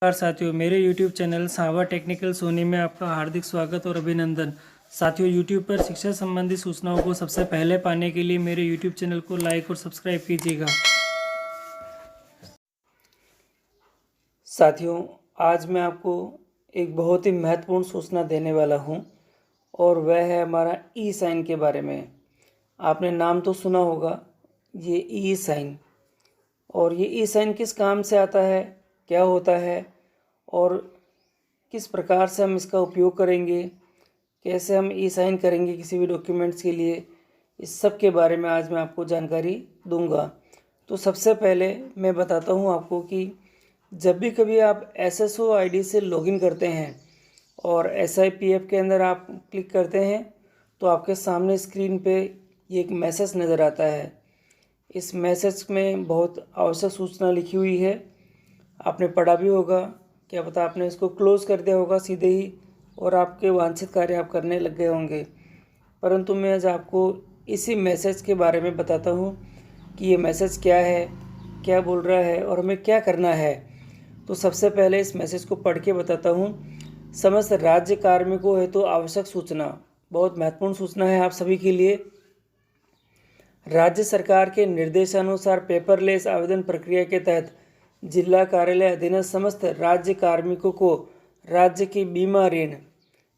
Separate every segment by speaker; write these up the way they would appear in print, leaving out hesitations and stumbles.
Speaker 1: नमस्कार साथियों, मेरे YouTube चैनल सावा टेक्निकल सोनी में आपका हार्दिक स्वागत और अभिनंदन। साथियों, YouTube पर शिक्षा संबंधी सूचनाओं को सबसे पहले पाने के लिए मेरे YouTube चैनल को लाइक और सब्सक्राइब कीजिएगा। साथियों, आज मैं आपको एक बहुत ही महत्वपूर्ण सूचना देने वाला हूं और वह है हमारा ई साइन के बारे में। आपने नाम तो सुना होगा, ये ई साइन। और ये ई साइन किस काम से आता है, क्या होता है और किस प्रकार से हम इसका उपयोग करेंगे, कैसे हम ई साइन करेंगे किसी भी डॉक्यूमेंट्स के लिए, इस सब के बारे में आज मैं आपको जानकारी दूंगा। तो सबसे पहले मैं बताता हूं आपको कि जब भी कभी आप SSO ID से लॉगिन करते हैं और SIPF के अंदर आप क्लिक करते हैं तो आपके सामने स्क्रीन पे ये एक मैसेज नज़र आता है। इस मैसेज में बहुत आवश्यक सूचना लिखी हुई है, आपने पढ़ा भी होगा, क्या पता आपने इसको क्लोज़ कर दिया होगा सीधे ही और आपके वांछित कार्य आप करने लग गए होंगे। परंतु मैं आज आपको इसी मैसेज के बारे में बताता हूँ कि ये मैसेज क्या है, क्या बोल रहा है और हमें क्या करना है। तो सबसे पहले इस मैसेज को पढ़ के बताता हूँ। समस्त राज्य कार्मिकों हेतु आवश्यक सूचना, बहुत महत्वपूर्ण सूचना है आप सभी के लिए। राज्य सरकार के निर्देशानुसार पेपरलेस आवेदन प्रक्रिया के तहत जिला कार्यालय अधीनस्थ समस्त राज्य कार्मिकों को राज्य की बीमा ऋण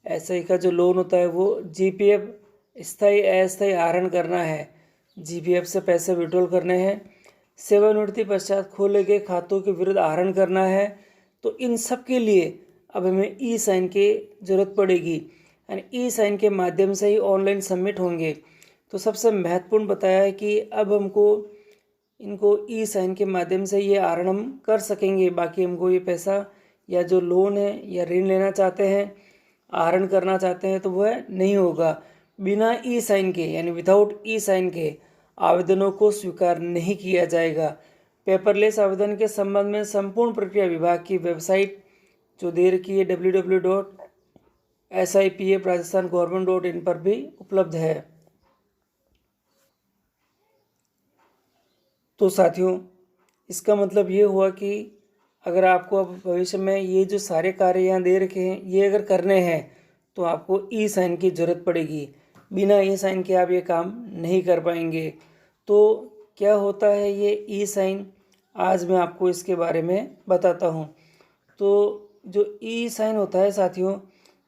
Speaker 1: SI का जो लोन होता है वो GPF स्थायी अस्थायी आहरण करना है। GPF से पैसे विड्रॉल करने हैं, सेवानिवृत्ति पश्चात खोले गए खातों के विरुद्ध आहरण करना है। तो इन सब के लिए अब हमें ई साइन की ज़रूरत पड़ेगी, यानी ई साइन के माध्यम से ही ऑनलाइन सबमिट होंगे। तो सबसे महत्वपूर्ण बताया है कि अब हमको इनको ई साइन के माध्यम से ये आहरण हम कर सकेंगे। बाकी हमको ये पैसा या जो लोन है या ऋण लेना चाहते हैं, आहरण करना चाहते हैं, तो वह नहीं होगा। बिना ई साइन के यानी विदाउट ई साइन के आवेदनों को स्वीकार नहीं किया जाएगा। पेपरलेस आवेदन के संबंध में संपूर्ण प्रक्रिया विभाग की वेबसाइट जो दे रखी है www.sipfrajasthan.government.in पर भी उपलब्ध है। तो साथियों, इसका मतलब ये हुआ कि अगर आपको अब भविष्य में ये जो सारे कार्य यहाँ दे रखे हैं ये अगर करने हैं तो आपको ई साइन की ज़रूरत पड़ेगी। बिना ई साइन के आप ये काम नहीं कर पाएंगे। तो क्या होता है ये ई साइन, आज मैं आपको इसके बारे में बताता हूँ। तो जो ई साइन होता है साथियों,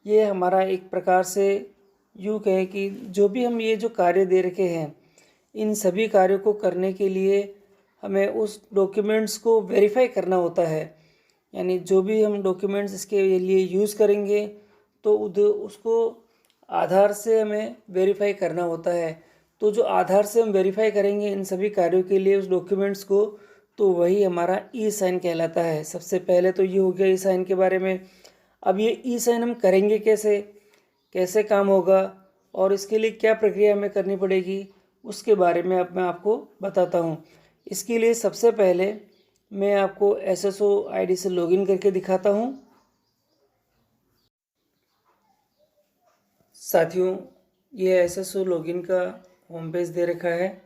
Speaker 1: ये हमारा एक प्रकार से यूँ कहें कि जो भी हम ये जो कार्य दे रखे हैं, इन सभी कार्यों को करने के लिए हमें उस डॉक्यूमेंट्स को वेरीफाई करना होता है। यानी जो भी हम डॉक्यूमेंट्स इसके लिए यूज़ करेंगे तो उसको आधार से हमें वेरीफाई करना होता है। तो जो आधार से हम वेरीफाई करेंगे इन सभी कार्यों के लिए उस डॉक्यूमेंट्स को, तो वही हमारा ई साइन कहलाता है। सबसे पहले तो ये हो गया ई साइन के बारे में। अब ये ई साइन हम करेंगे कैसे, कैसे काम होगा और इसके लिए क्या प्रक्रिया हमें करनी पड़ेगी, उसके बारे में अब मैं आपको बताता हूँ। इसके लिए सबसे पहले मैं आपको SSO ID से लॉगिन करके दिखाता हूँ। साथियों, ये SSO लॉगिन का होम पेज दे रखा है।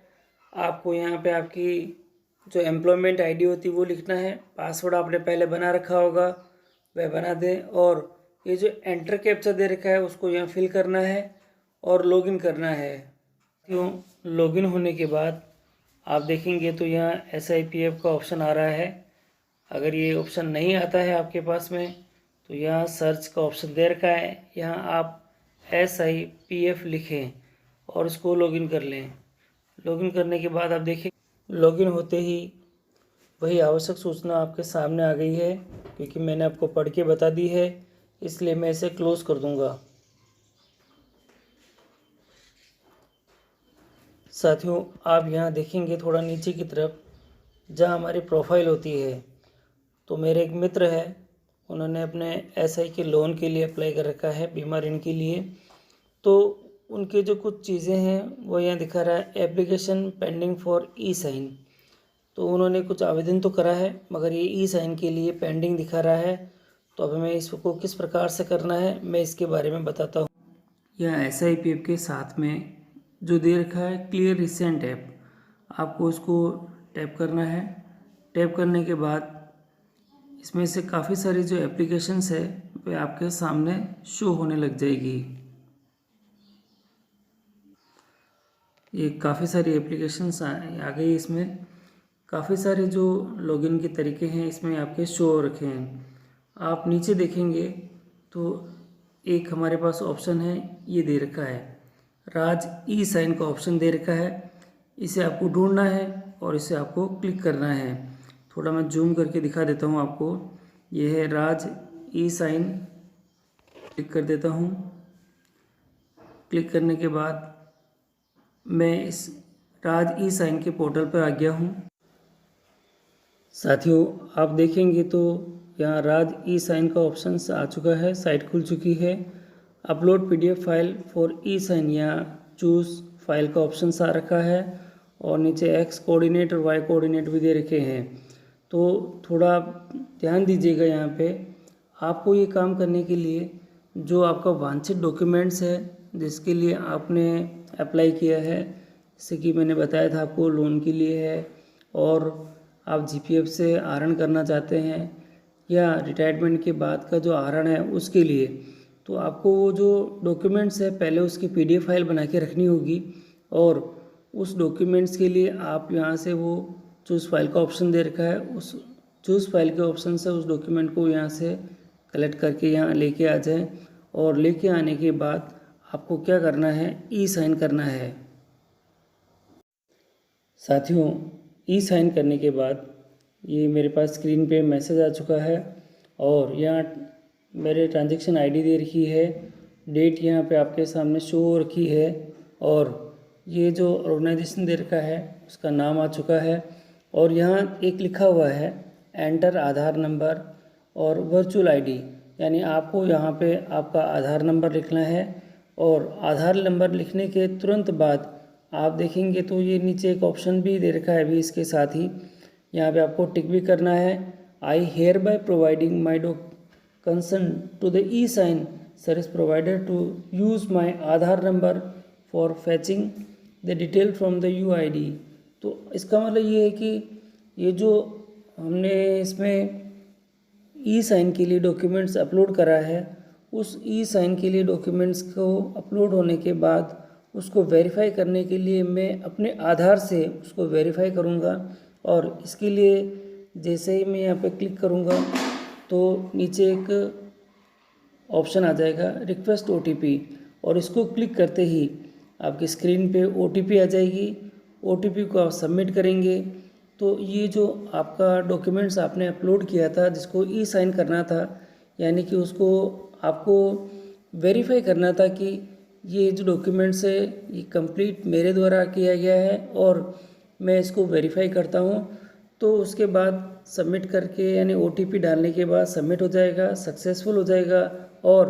Speaker 1: आपको यहाँ पे आपकी जो एम्प्लॉयमेंट ID होती है वो लिखना है। पासवर्ड आपने पहले बना रखा होगा, वह बना दें। और ये जो एंटर कैप्चा दे रखा है उसको यहाँ फिल करना है और लॉगिन करना है। क्यों, लॉगिन होने के बाद आप देखेंगे तो यहाँ SIPF का ऑप्शन आ रहा है। अगर ये ऑप्शन नहीं आता है आपके पास में तो यहाँ सर्च का ऑप्शन दे रखा है, यहाँ आप SIPF लिखें और इसको लॉगिन कर लें। लॉगिन करने के बाद आप देखें, लॉगिन होते ही वही आवश्यक सूचना आपके सामने आ गई है। क्योंकि मैंने आपको पढ़ के बता दी है इसलिए मैं इसे क्लोज़ कर दूँगा। साथियों, आप यहाँ देखेंगे थोड़ा नीचे की तरफ जहाँ हमारी प्रोफाइल होती है, तो मेरे एक मित्र है, उन्होंने अपने SI के लोन के लिए अप्लाई कर रखा है, बीमा ऋण के लिए। तो उनके जो कुछ चीज़ें हैं वो यहाँ दिखा रहा है, application pending for e sign. तो उन्होंने कुछ आवेदन तो करा है मगर ये ई साइन के लिए पेंडिंग दिखा रहा है। तो अब हमें इसको किस प्रकार से करना है मैं इसके बारे में बताता हूँ। यह SIPF के साथ में जो दे रखा है क्लियर रिसेंट ऐप, आपको उसको टैप करना है। टैप करने के बाद इसमें से काफ़ी सारी जो एप्लीकेशंस है वे आपके सामने शो होने लग जाएगी। ये काफ़ी सारी एप्लीकेशंस आ गई। इसमें काफ़ी सारे जो लॉगिन के तरीके हैं इसमें आपके शो हो रखे हैं। आप नीचे देखेंगे तो एक हमारे पास ऑप्शन है, ये दे रखा है राज ई साइन का ऑप्शन दे रखा है। इसे आपको ढूंढना है और इसे आपको क्लिक करना है। थोड़ा मैं जूम करके दिखा देता हूँ आपको। ये है राज ई साइन, क्लिक कर देता हूँ। क्लिक करने के बाद मैं इस राज ई साइन के पोर्टल पर आ गया हूँ। साथियों, आप देखेंगे तो यहाँ राज ई साइन का ऑप्शन आ चुका है, साइट खुल चुकी है। Upload PDF file for e sign, यहाँ चूज़ फाइल का ऑप्शन आ रखा है और नीचे एक्स कोऑर्डिनेट और वाई कोऑर्डिनेट भी दे रखे हैं। तो थोड़ा ध्यान दीजिएगा यहाँ पे। आपको ये काम करने के लिए जो आपका वांछित डॉक्यूमेंट्स है जिसके लिए आपने अप्लाई किया है, जैसे कि मैंने बताया था आपको लोन के लिए है, और आप जीपीएफ से आहरण करना चाहते हैं या रिटायरमेंट के बाद का जो आहरण है उसके लिए, तो आपको वो जो डॉक्यूमेंट्स है पहले उसकी पीडीएफ फाइल बना के रखनी होगी। और उस डॉक्यूमेंट्स के लिए आप यहाँ से वो चूज़ फाइल का ऑप्शन दे रखा है, उस चूज़ फाइल के ऑप्शन से उस डॉक्यूमेंट को यहाँ से कलेक्ट करके यहाँ लेके आ जाएं। और लेके आने के बाद आपको क्या करना है, ई साइन करना है। साथियों, ई साइन करने के बाद ये मेरे पास स्क्रीन पे मैसेज आ चुका है और यहाँ मेरे ट्रांजैक्शन आईडी दे रखी है, डेट यहाँ पे आपके सामने शो हो रखी है, और ये जो ऑर्गेनाइजेशन दे रखा है उसका नाम आ चुका है। और यहाँ एक लिखा हुआ है एंटर आधार नंबर और वर्चुअल आईडी, यानी आपको यहाँ पे आपका आधार नंबर लिखना है। और आधार नंबर लिखने के तुरंत बाद आप देखेंगे तो ये नीचे एक ऑप्शन भी दे रखा है अभी इसके साथ ही, यहाँ पे आपको टिक भी करना है। I hereby providing my consent to the e-sign service provider to use my Aadhaar number for fetching the detail from the UID। तो इसका मतलब ये है कि ये जो हमने इसमें ई साइन के लिए डॉक्यूमेंट्स अपलोड करा है, उस ई साइन के लिए डॉक्यूमेंट्स को अपलोड होने के बाद उसको वेरीफाई करने के लिए मैं अपने आधार से उसको वेरीफाई करूँगा। और इसके लिए जैसे ही मैं यहाँ पे क्लिक करूँगा तो नीचे एक ऑप्शन आ जाएगा रिक्वेस्ट ओटीपी, और इसको क्लिक करते ही आपकी स्क्रीन पे ओटीपी आ जाएगी। ओटीपी को आप सबमिट करेंगे तो ये जो आपका डॉक्यूमेंट्स आपने अपलोड किया था जिसको ई साइन करना था, यानी कि उसको आपको वेरीफाई करना था कि ये जो डॉक्यूमेंट्स है ये कंप्लीट मेरे द्वारा किया गया है और मैं इसको वेरीफाई करता हूँ, तो उसके बाद सबमिट करके यानी ओटीपी डालने के बाद सबमिट हो जाएगा, सक्सेसफुल हो जाएगा और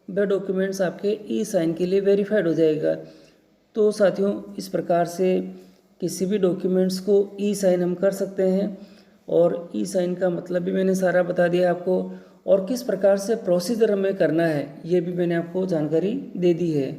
Speaker 1: वह डॉक्यूमेंट्स आपके ई साइन के लिए वेरीफाइड हो जाएगा। तो साथियों, इस प्रकार से किसी भी डॉक्यूमेंट्स को ई साइन हम कर सकते हैं, और ई साइन का मतलब भी मैंने सारा बता दिया आपको, और किस प्रकार से प्रोसीजर हमें करना है ये भी मैंने आपको जानकारी दे दी है।